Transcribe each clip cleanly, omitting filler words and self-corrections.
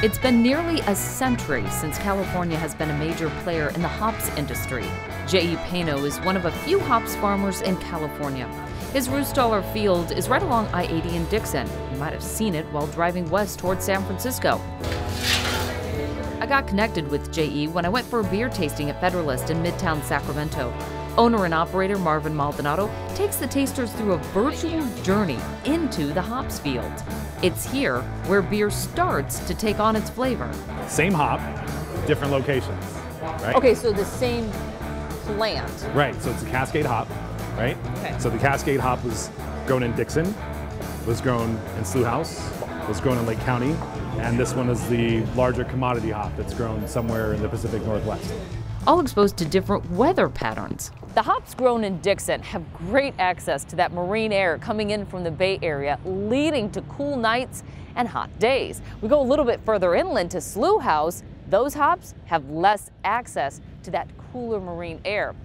It's been nearly a century since California has been a major player in the hops industry. J.E. Pano is one of a few hops farmers in California. His Roostaller field is right along I-80 in Dixon. You might have seen it while driving west towards San Francisco. I got connected with J.E. when I went for a beer tasting at Federalist in Midtown Sacramento. Owner and operator Marvin Maldonado takes the tasters through a virtual journey into the hops field. It's here where beer starts to take on its flavor. Same hop, different locations, right? Okay, so the same plant. Right, so it's a Cascade hop, right? Okay. So the Cascade hop was grown in Dixon, was grown in Slough House, was grown in Lake County, and this one is the larger commodity hop that's grown somewhere in the Pacific Northwest. All exposed to different weather patterns. The hops grown in Dixon have great access to that marine air coming in from the Bay Area, leading to cool nights and hot days. We go a little bit further inland to Slough House. Those hops have less access to that cooler marine air.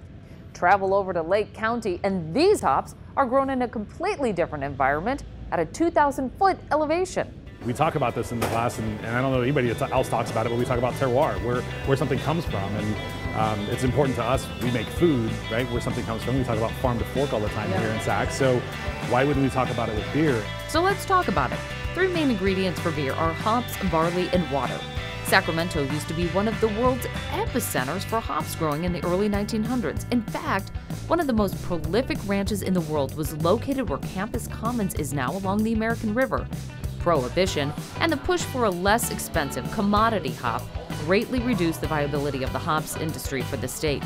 Travel over to Lake County, and these hops are grown in a completely different environment at a 2,000-foot elevation. We talk about this in the class, and I don't know anybody else talks about it, but we talk about terroir, where something comes from. And it's important to us. We make food, right, where something comes from. We talk about farm to fork all the time here in Sac, so why wouldn't we talk about it with beer? So let's talk about it. Three main ingredients for beer are hops, barley, and water. Sacramento used to be one of the world's epicenters for hops growing in the early 1900s. In fact, one of the most prolific ranches in the world was located where Campus Commons is now along the American River. Prohibition and the push for a less expensive commodity hop greatly reduced the viability of the hops industry for the state.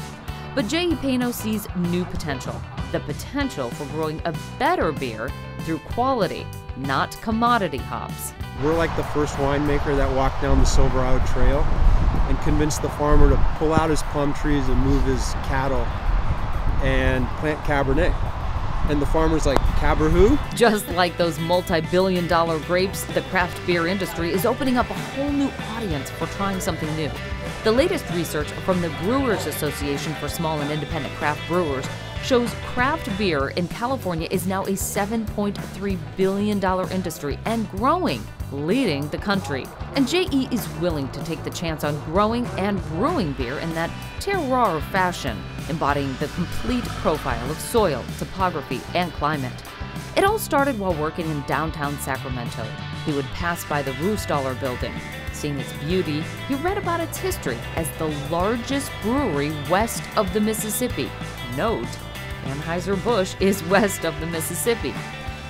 But J.E. Pano sees new potential, the potential for growing a better beer through quality, not commodity hops. We're like the first winemaker that walked down the Silverado Trail and convinced the farmer to pull out his plum trees and move his cattle and plant Cabernet. And the farmer's like, Caber who? Just like those multi-billion-dollar grapes, the craft beer industry is opening up a whole new audience for trying something new. The latest research from the Brewers Association for Small and Independent Craft Brewers shows craft beer in California is now a $7.3 billion industry and growing, leading the country. And J.E. is willing to take the chance on growing and brewing beer in that terroir fashion, embodying the complete profile of soil, topography, and climate. It all started while working in downtown Sacramento. He would pass by the Roostaller building. Seeing its beauty, he read about its history as the largest brewery west of the Mississippi. Note, Anheuser-Busch is west of the Mississippi.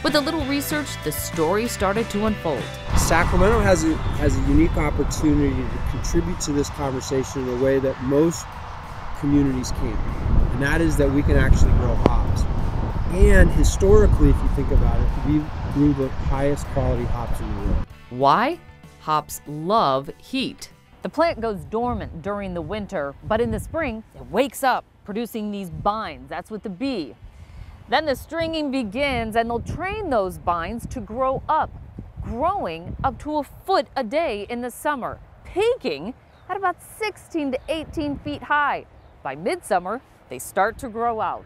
With a little research, the story started to unfold. Sacramento has a unique opportunity to contribute to this conversation in a way that most communities can't. And that is that we can actually grow hops. And historically, if you think about it, we grew the highest quality hops in the world. Why? Hops love heat. The plant goes dormant during the winter, but in the spring, it wakes up, producing these bines. That's with the B. Then the stringing begins, and they'll train those bines to grow up, growing up to a foot a day in the summer, peaking at about 16 to 18 feet high. By midsummer, they start to grow out.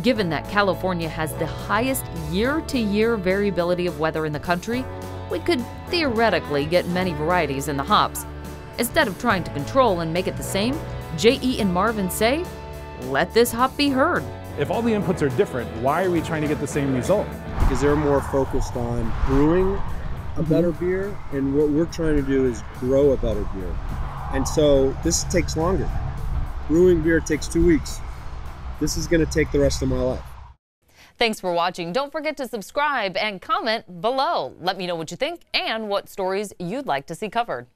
Given that California has the highest year-to-year variability of weather in the country, we could theoretically get many varieties in the hops. Instead of trying to control and make it the same, J.E. and Marvin say, let this hop be heard. If all the inputs are different, why are we trying to get the same result? Because they're more focused on brewing a better beer, and what we're trying to do is grow a better beer. And so this takes longer. Brewing beer takes 2 weeks. This is going to take the rest of my life. Thanks for watching. Don't forget to subscribe and comment below. Let me know what you think and what stories you'd like to see covered.